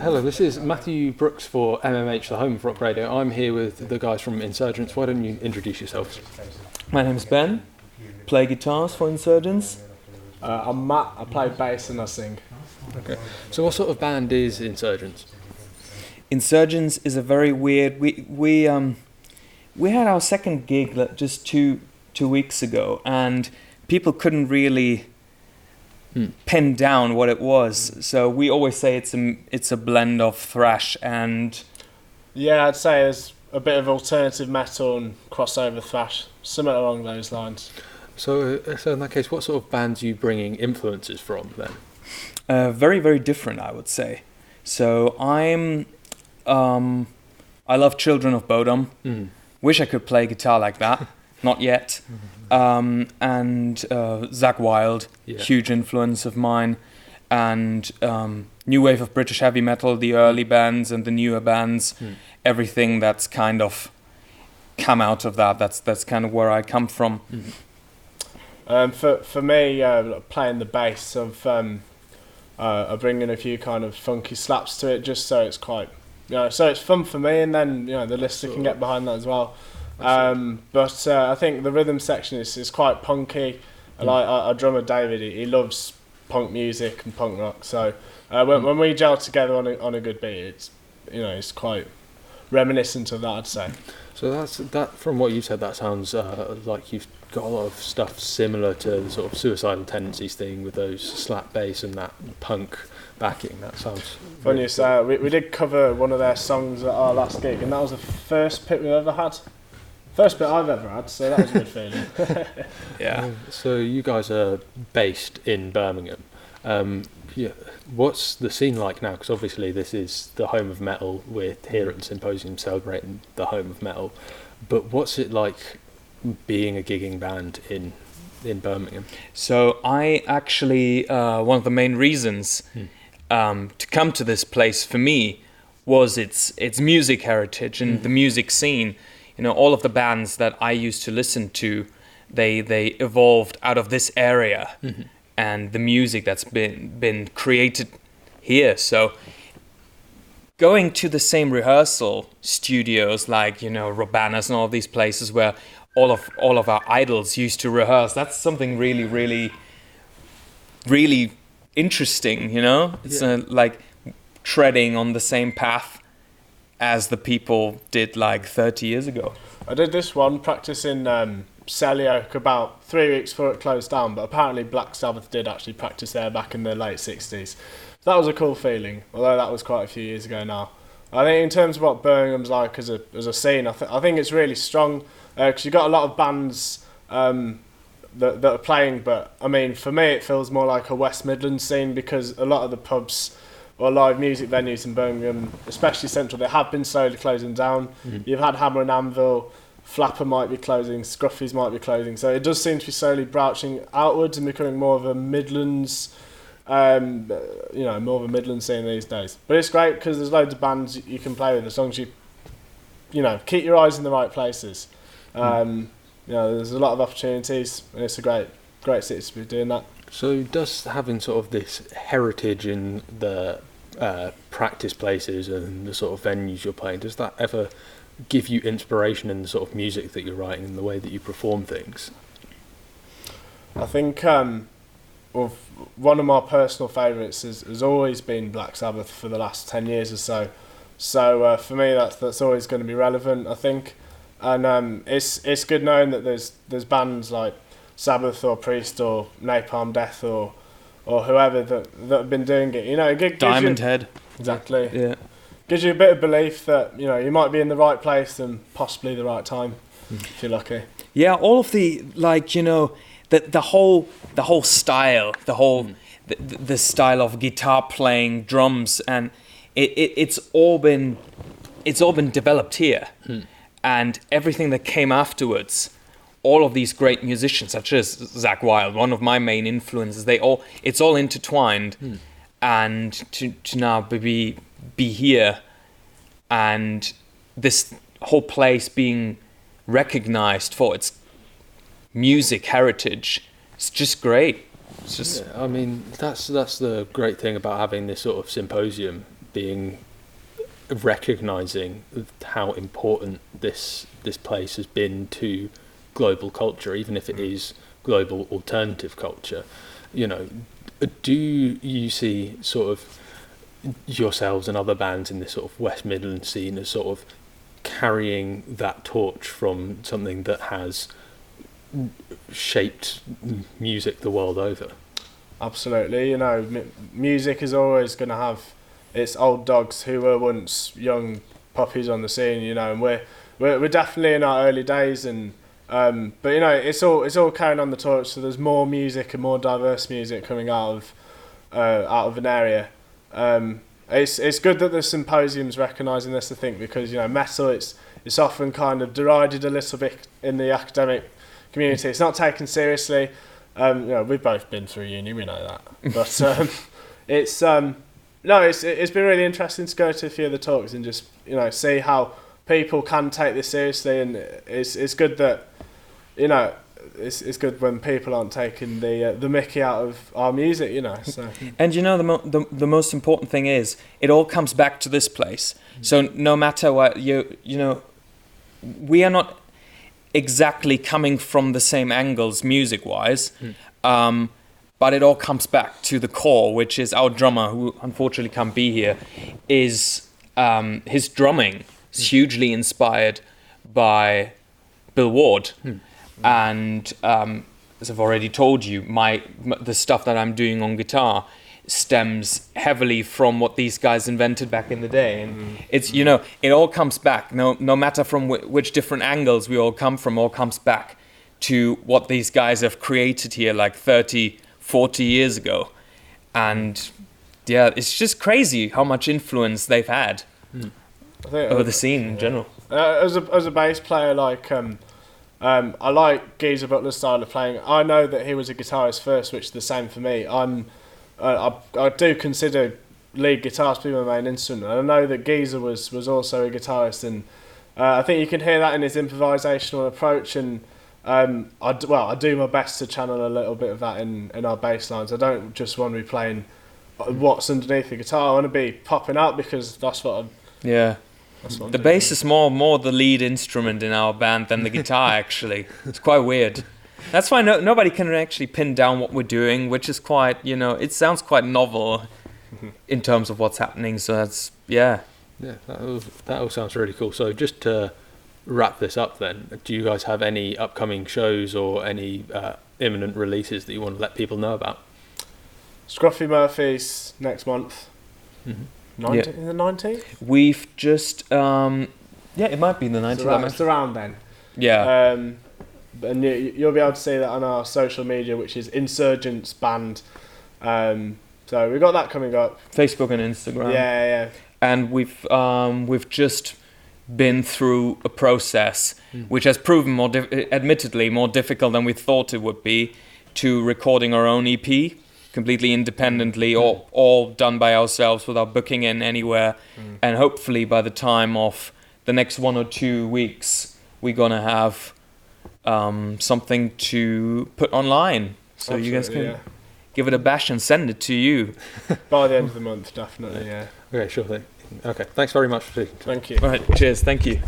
Hello, this is Matthew Brooks for MMH, the home of rock radio. I'm here with the guys from Insurgence. Why don't you introduce yourselves? My name's Ben, play guitars for Insurgence. I'm Matt, I play bass and I sing. Okay. So what sort of band is Insurgence? Insurgence is a very weird... We had our second gig just two weeks ago, and people couldn't really pin down what it was. So we always say it's a blend of thrash and... Yeah, I'd say there's a bit of alternative metal and crossover thrash, something along those lines. So in that case, what sort of bands are you bringing influences from then? Very, very different, I would say. So I love Children of Bodom. Wish I could play guitar like that. Not yet. And Zakk Wylde, huge influence of mine. And new wave of British heavy metal, the early bands and the newer bands. Everything that's kind of come out of that. That's kind of where I come from. For me, playing the bass, I bring in a few kind of funky slaps to it, just so it's quite, so it's fun for me, and then the listener can get behind that as well. But I think the rhythm section is quite punky. Like our drummer David, he loves punk music and punk rock. So when we gel together on a good beat, it's quite reminiscent of that, I'd say. So that. From what you said, that sounds like you've got a lot of stuff similar to the sort of Suicidal Tendencies thing with those slap bass and that punk backing. That sounds funny. So we did cover one of their songs at our last gig, and that was the first pit we've ever had. First bit I've ever had, so that was a good feeling. Yeah. So you guys are based in Birmingham. What's the scene like now? Because obviously this is the home of metal. We're here at the Symposium celebrating the home of metal. But what's it like being a gigging band in Birmingham? So I actually, one of the main reasons to come to this place for me was its music heritage and the music scene. All of the bands that I used to listen to, they evolved out of this area, and the music that's been created here. So going to the same rehearsal studios like Robana's and all of these places where all of our idols used to rehearse, that's something really, really, really interesting. It's like treading on the same path as the people did like 30 years ago. I did this one practice in Selly Oak about 3 weeks before it closed down, but apparently Black Sabbath did actually practice there back in the late 60s. That was a cool feeling, although that was quite a few years ago now. I think in terms of what Birmingham's like as a scene, I think it's really strong, because you've got a lot of bands that are playing, but I mean, for me it feels more like a West Midlands scene, because a lot of the pubs or live music venues in Birmingham, especially central, they have been slowly closing down. You've had Hammer and Anvil, Flapper might be closing, Scruffy's might be closing, so it does seem to be slowly branching outwards and becoming more of a Midlands, more of a Midlands scene these days. But it's great because there's loads of bands you can play with as long as you keep your eyes in the right places. There's a lot of opportunities, and it's a great city to be doing that. So does having sort of this heritage in the practice places and the sort of venues you're playing, does that ever give you inspiration in the sort of music that you're writing and the way that you perform things? I think one of my personal favourites has always been Black Sabbath for the last 10 years or so. So for me, that's always going to be relevant, I think. And it's good knowing that there's bands like Sabbath or Priest or Napalm Death or whoever that have been doing it. It Diamond Head. Exactly. Yeah. Gives you a bit of belief that you might be in the right place and possibly the right time if you're lucky. Yeah, all of the the whole style, the style of guitar playing, drums, and it's all been developed here, and everything that came afterwards. All of these great musicians, such as Zakk Wylde, one of my main influences, it's all intertwined, and to now be here, and this whole place being recognized for its music heritage, it's just great. It's just I mean, that's the great thing about having this sort of symposium being recognizing how important this place has been to global culture, even if it is global alternative culture. You know, do you see sort of yourselves and other bands in this sort of West Midlands scene as sort of carrying that torch from something that has shaped music the world over? Absolutely. You know, music is always going to have its old dogs who were once young puppies on the scene. You know, and we're definitely in our early days, and but you know, it's all carrying on the torch. So there's more music and more diverse music coming out of an area. It's good that the symposium's recognising this, I think, because, you know, metal, it's often kind of derided a little bit in the academic community. It's not taken seriously. You know, we've both been through uni, we know that. But it's been really interesting to go to a few of the talks and just, you know, see how people can take this seriously, and it's good that, you know, it's good when people aren't taking the mickey out of our music, you know. So. And you know, the most important thing is it all comes back to this place. So no matter what, you know, we are not exactly coming from the same angles music-wise, but it all comes back to the core, which is our drummer, who unfortunately can't be here, is his drumming is hugely inspired by Bill Ward. And as I've already told you, the stuff that I'm doing on guitar stems heavily from what these guys invented back in the day. And it's, you know, it all comes back, no matter from which different angles we all come from, all comes back to what these guys have created here like 30, 40 years ago. And yeah, it's just crazy how much influence they've had over the scene in general. As a bass player, like... I like Geezer Butler's style of playing. I know that he was a guitarist first, which is the same for me. I do consider lead guitar to be my main instrument. And I know that Geezer was also a guitarist, and I think you can hear that in his improvisational approach. And I do my best to channel a little bit of that in our bass lines. I don't just want to be playing what's underneath the guitar. I want to be popping out, because that's what the bass is more the lead instrument in our band than the guitar, actually. It's quite weird. That's why nobody can actually pin down what we're doing, which is quite, you know, it sounds quite novel in terms of what's happening. So that's, yeah. Yeah, that all sounds really cool. So just to wrap this up then, do you guys have any upcoming shows or any imminent releases that you want to let people know about? Scruffy Murphy's next month. In the 19th? We've just, it might be the 19th. It's around then. Yeah. And you'll be able to see that on our social media, which is Insurgence Band. So we've got that coming up. Facebook and Instagram. Yeah. And we've just been through a process which has proven admittedly more difficult than we thought it would be, to recording our own EP. Completely independently, all done by ourselves without booking in anywhere. And hopefully by the time of the next 1 or 2 weeks, we're going to have something to put online. So you guys can give it a bash and send it to you. By the end of the month, definitely, yeah. Okay, sure thing. Okay, thanks very much for speaking. Thank you. All right, cheers, thank you.